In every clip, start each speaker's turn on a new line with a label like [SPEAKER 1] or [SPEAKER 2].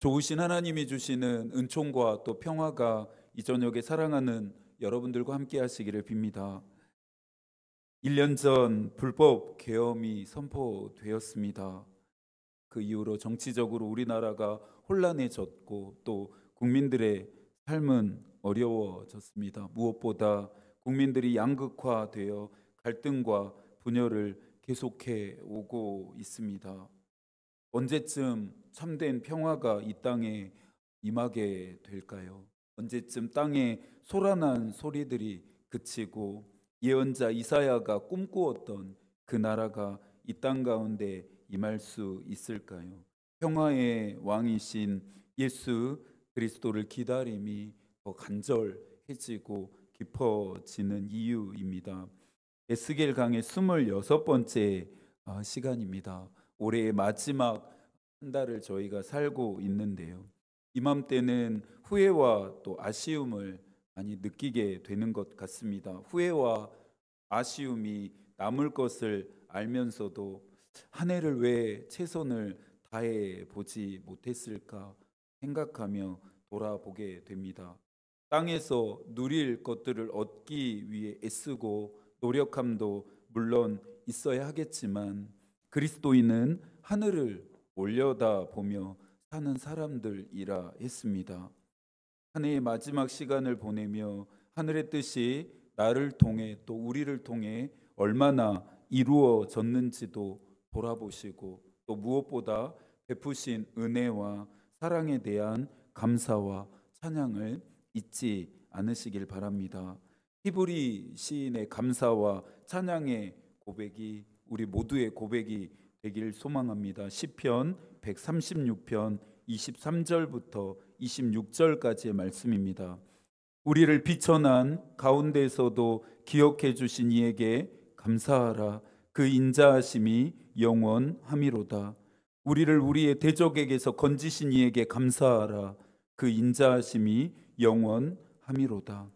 [SPEAKER 1] 좋으신 하나님이 주시는 은총과 또 평화가 이 저녁에 사랑하는 여러분들과 함께 하시기를 빕니다. 1년 전 불법 계엄이 선포되었습니다. 그 이후로 정치적으로 우리나라가 혼란해졌고 또 국민들의 삶은 어려워졌습니다. 무엇보다 국민들이 양극화되어 갈등과 분열을 계속해 오고 있습니다. 언제쯤 참된 평화가 이 땅에 임하게 될까요? 언제쯤 땅에 소란한 소리들이 그치고 예언자 이사야가 꿈꾸었던 그 나라가 이 땅 가운데 임할 수 있을까요? 평화의 왕이신 예수 그리스도를 기다림이 더 간절해지고 깊어지는 이유입니다. 에스겔 강의 26번째 시간입니다. 올해의 마지막 한 달을 저희가 살고 있는데요. 이맘때는 후회와 또 아쉬움을 많이 느끼게 되는 것 같습니다. 후회와 아쉬움이 남을 것을 알면서도 한 해를 왜 최선을 다해 보지 못했을까 생각하며 돌아보게 됩니다. 땅에서 누릴 것들을 얻기 위해 애쓰고 노력함도 물론 있어야 하겠지만 그리스도인은 하늘을 올려다보며 사는 사람들이라 했습니다. 한 해의 마지막 시간을 보내며 하늘의 뜻이 나를 통해 또 우리를 통해 얼마나 이루어졌는지도 돌아보시고 또 무엇보다 베푸신 은혜와 사랑에 대한 감사와 찬양을 잊지 않으시길 바랍니다. 히브리 시인의 감사와 찬양의 고백이 우리 모두의 고백이 되길 소망합니다. 시편 136편 23절부터 26절까지의 말씀입니다. 우리를 비천한 가운데서도 기억해 주신 이에게 감사하라. 그 인자하심이 영원함이로다. 우리를 우리의 대적에게서 건지신 이에게 감사하라. 그 인자하심이 영원함이로다.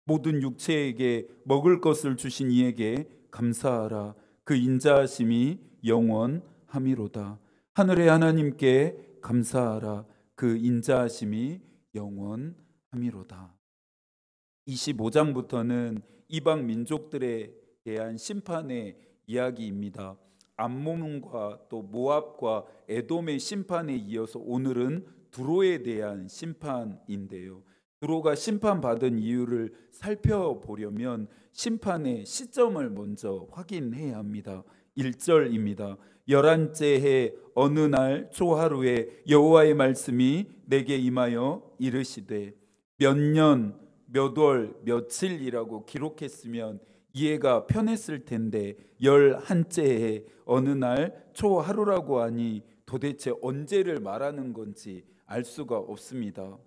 [SPEAKER 1] 모든 육체에게 먹을 것을 주신 이에게 감사하라. 그 인자하심이 영원함이로다. 하늘의 하나님께 감사하라. 그 인자하심이 영원함이로다. 25장부터는 이방 민족들에 대한 심판의 이야기입니다. 암몬과 또 모압과 에돔의 심판에 이어서 오늘은 두로에 대한 심판인데요. 두로가 심판받은 이유를 살펴보려면 심판의 시점을 먼저 확인해야 합니다. 1절입니다. 11째 해 어느 날 초하루에 여호와의 말씀이 내게 임하여 이르시되 몇 년, 몇 월, 며칠이라고 기록했으면 이해가 편했을 텐데 11째 해 어느 날 초하루라고 하니 도대체 언제를 말하는 건지 알 수가 없습니다.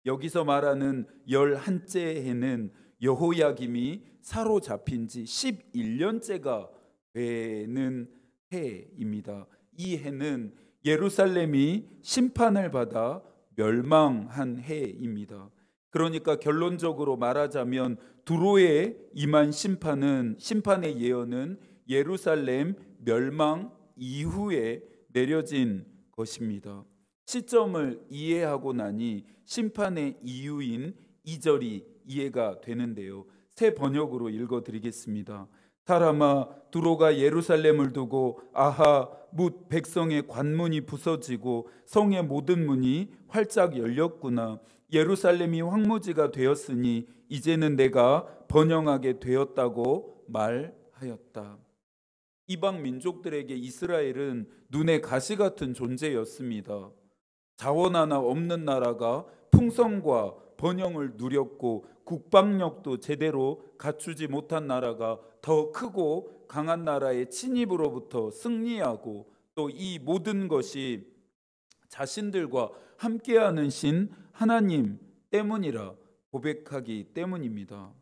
[SPEAKER 1] 여기서 말하는 11째 해는 여호야김이 사로잡힌 지 11년째가 되는 해입니다. 이 해는 예루살렘이 심판을 받아 멸망한 해입니다. 그러니까 결론적으로 말하자면 두로에 임한 심판의 예언은 예루살렘 멸망 이후에 내려진 것입니다. 시점을 이해하고 나니 심판의 이유인 2절이 이해가 되는데요. 새 번역으로 읽어드리겠습니다. 사람아, 두로가 예루살렘을 두고 아하 뭇 백성의 관문이 부서지고 성의 모든 문이 활짝 열렸구나. 예루살렘이 황무지가 되었으니 이제는 내가 번영하게 되었다고 말하였다. 이방 민족들에게 이스라엘은 눈에 가시 같은 존재였습니다. 자원 하나 없는 나라가 풍성과 번영을 누렸고 국방력도 제대로 갖추지 못한 나라가 더 크고 강한 나라의 침입으로부터 승리하고 또 이 모든 것이 자신들과 함께하는 신 하나님 때문이라 고백하기 때문입니다.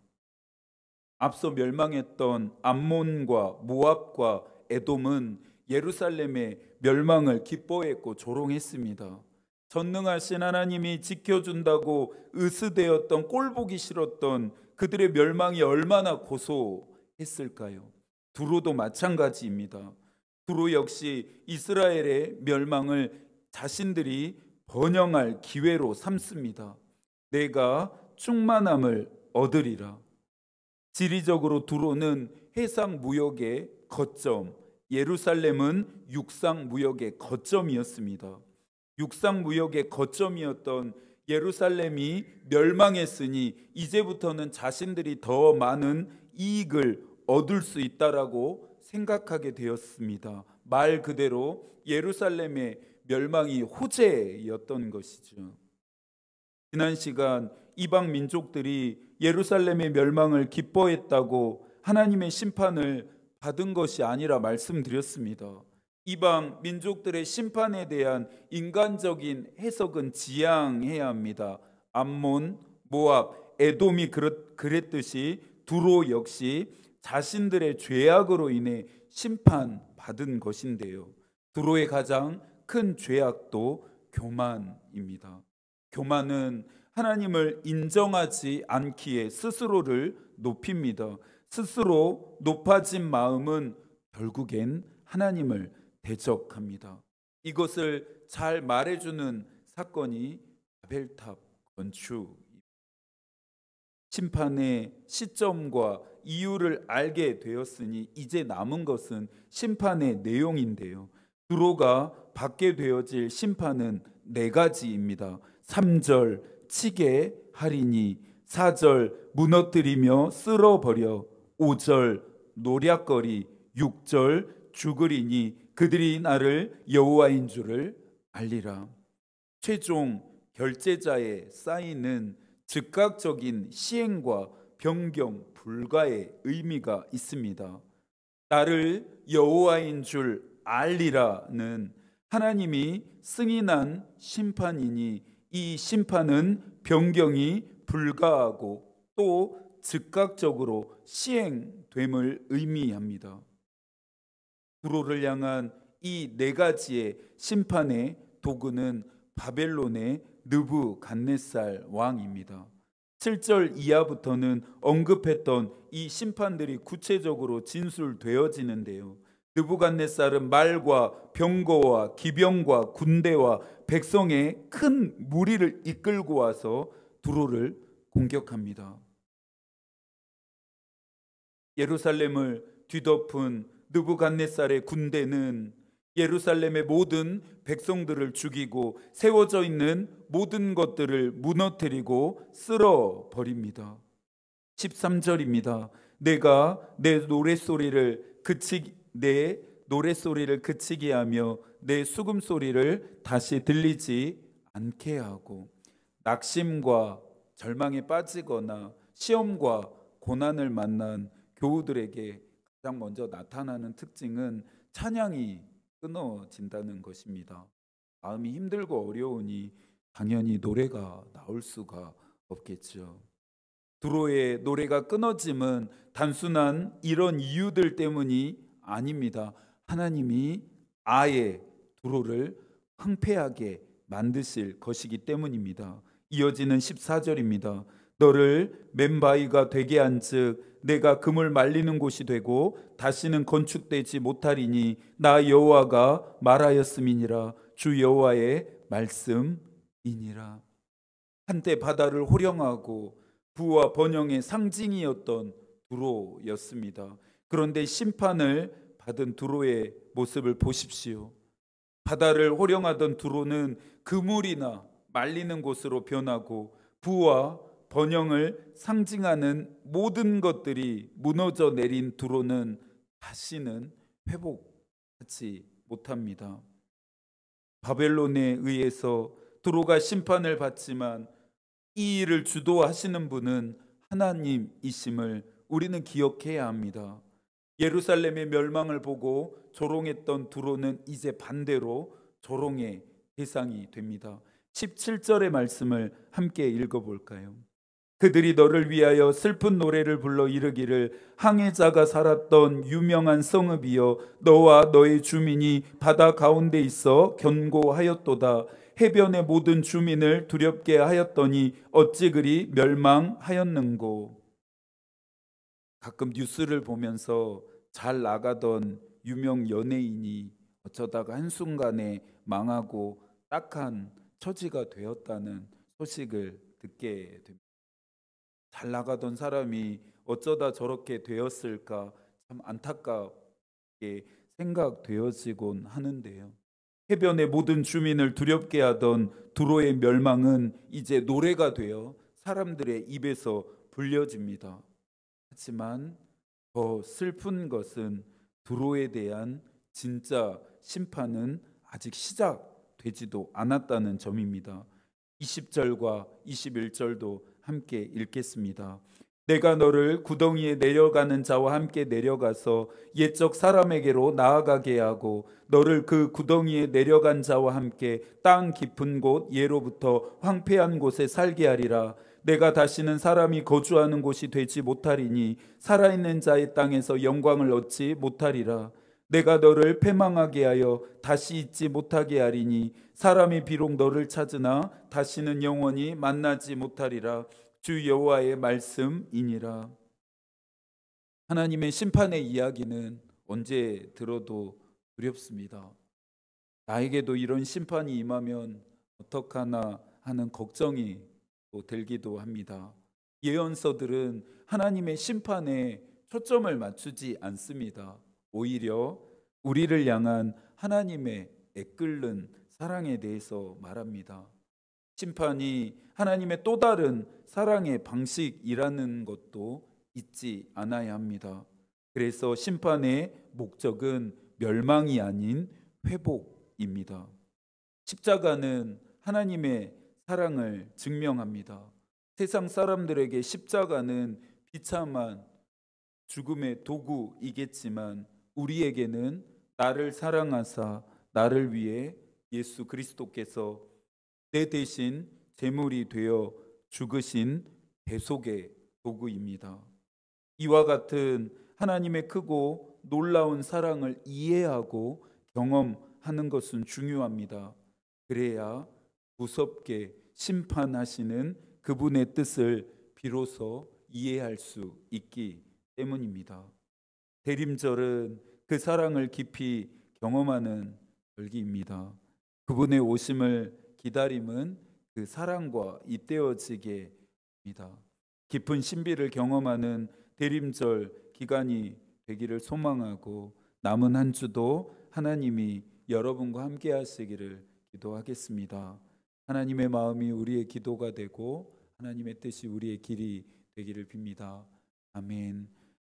[SPEAKER 1] 앞서 멸망했던 암몬과 모압과 에돔은 예루살렘의 멸망을 기뻐했고 조롱했습니다. 전능하신 하나님이 지켜준다고 으스대었던 꼴보기 싫었던 그들의 멸망이 얼마나 고소했을까요? 두로도 마찬가지입니다. 두로 역시 이스라엘의 멸망을 자신들이 번영할 기회로 삼습니다. 내가 충만함을 얻으리라. 지리적으로 두로는 해상 무역의 거점, 예루살렘은 육상 무역의 거점이었습니다. 육상 무역의 거점이었던 예루살렘이 멸망했으니 이제부터는 자신들이 더 많은 이익을 얻을 수 있다라고 생각하게 되었습니다. 말 그대로 예루살렘의 멸망이 호재였던 것이죠. 지난 시간 이방 민족들이 예루살렘의 멸망을 기뻐했다고 하나님의 심판을 받은 것이 아니라 말씀드렸습니다. 이방 민족들의 심판에 대한 인간적인 해석은 지양해야 합니다. 암몬, 모압, 에돔이 그랬듯이 두로 역시 자신들의 죄악으로 인해 심판받은 것인데요. 두로의 가장 큰 죄악도 교만입니다. 교만은 하나님을 인정하지 않기에 스스로를 높입니다. 스스로 높아진 마음은 결국엔 하나님을 대적합니다. 이것을 잘 말해주는 사건이 바벨탑 건축. 심판의 시점과 이유를 알게 되었으니 이제 남은 것은 심판의 내용인데요. 두로가 받게 되어질 심판은 4가지입니다. 3절 치게 하리니, 4절 무너뜨리며 쓸어버려, 5절 노략거리, 6절 죽으리니 그들이 나를 여호와인 줄을 알리라. 최종 결제자의 사인은 즉각적인 시행과 변경 불가의 의미가 있습니다. 나를 여호와인 줄 알리라는 하나님이 승인한 심판이니 이 심판은 변경이 불가하고 또 즉각적으로 시행됨을 의미합니다. 두로를 향한 이 4가지의 심판의 도구는 바벨론의 느부갓네살 왕입니다. 7절 이하부터는 언급했던 이 심판들이 구체적으로 진술되어지는데요. 느부갓네살은 말과 병거와 기병과 군대와 백성의 큰 무리를 이끌고 와서 두로를 공격합니다. 예루살렘을 뒤덮은 느부갓네살의 군대는 예루살렘의 모든 백성들을 죽이고 세워져 있는 모든 것들을 무너뜨리고 쓸어버립니다. 13절입니다. 내가 내 노랫소리를 그치게 하며 내 수금소리를 다시 들리지 않게 하고, 낙심과 절망에 빠지거나 시험과 고난을 만난 교우들에게 가장 먼저 나타나는 특징은 찬양이 끊어진다는 것입니다. 마음이 힘들고 어려우니 당연히 노래가 나올 수가 없겠죠. 두로의 노래가 끊어짐은 단순한 이런 이유들 때문이 아닙니다. 하나님이 아예 두로를 황폐하게 만드실 것이기 때문입니다. 이어지는 14절입니다. 너를 맨바위가 되게 한즉 내가 금을 말리는 곳이 되고 다시는 건축되지 못하리니 나 여호와가 말하였음이니라. 주 여호와의 말씀이니라. 한때 바다를 호령하고 부와 번영의 상징이었던 두로였습니다. 그런데 심판을 받은 두로의 모습을 보십시오. 바다를 호령하던 두로는 그물이나 말리는 곳으로 변하고 부와 번영을 상징하는 모든 것들이 무너져 내린 두로는 다시는 회복하지 못합니다. 바벨론에 의해서 두로가 심판을 받지만 이 일을 주도하시는 분은 하나님이심을 우리는 기억해야 합니다. 예루살렘의 멸망을 보고 조롱했던 두로는 이제 반대로 조롱의 대상이 됩니다. 17절의 말씀을 함께 읽어볼까요? 그들이 너를 위하여 슬픈 노래를 불러 이르기를 항해자가 살았던 유명한 성읍이여 너와 너의 주민이 바다 가운데 있어 견고하였도다. 해변의 모든 주민을 두렵게 하였더니 어찌 그리 멸망하였는고. 가끔 뉴스를 보면서 잘 나가던 유명 연예인이 어쩌다가 한순간에 망하고 딱한 처지가 되었다는 소식을 듣게 됩니다. 잘 나가던 사람이 어쩌다 저렇게 되었을까 참 안타깝게 생각되어지곤 하는데요. 해변의 모든 주민을 두렵게 하던 두로의 멸망은 이제 노래가 되어 사람들의 입에서 불려집니다. 하지만 더 슬픈 것은 두로에 대한 진짜 심판은 아직 시작되지도 않았다는 점입니다. 20절과 21절도 함께 읽겠습니다. 내가 너를 구덩이에 내려가는 자와 함께 내려가서 옛적 사람에게로 나아가게 하고 너를 그 구덩이에 내려간 자와 함께 땅 깊은 곳 예로부터 황폐한 곳에 살게 하리라. 내가 다시는 사람이 거주하는 곳이 되지 못하리니 살아있는 자의 땅에서 영광을 얻지 못하리라. 내가 너를 패망하게 하여 다시 잊지 못하게 하리니 사람이 비록 너를 찾으나 다시는 영원히 만나지 못하리라. 주 여호와의 말씀이니라. 하나님의 심판의 이야기는 언제 들어도 두렵습니다. 나에게도 이런 심판이 임하면 어떡하나 하는 걱정이 또 들기도 합니다. 예언서들은 하나님의 심판에 초점을 맞추지 않습니다. 오히려 우리를 향한 하나님의 애끓는 사랑에 대해서 말합니다. 심판이 하나님의 또 다른 사랑의 방식이라는 것도 잊지 않아야 합니다. 그래서 심판의 목적은 멸망이 아닌 회복입니다. 십자가는 하나님의 사랑을 증명합니다. 세상 사람들에게 십자가는 비참한 죽음의 도구이겠지만 우리에게는 나를 사랑하사 나를 위해 예수 그리스도께서 내 대신 제물이 되어 죽으신 대속의 도구입니다. 이와 같은 하나님의 크고 놀라운 사랑을 이해하고 경험하는 것은 중요합니다. 그래야 무섭게 심판하시는 그분의 뜻을 비로소 이해할 수 있기 때문입니다. 대림절은 그 사랑을 깊이 경험하는 절기입니다. 그분의 오심을 기다림은 그 사랑과 잇대어지게 합니다. 깊은 신비를 경험하는 대림절 기간이 되기를 소망하고 남은 한 주도 하나님이 여러분과 함께 하시기를 기도하겠습니다. 하나님의 마음이 우리의 기도가 되고 하나님의 뜻이 우리의 길이 되기를 빕니다. 아멘.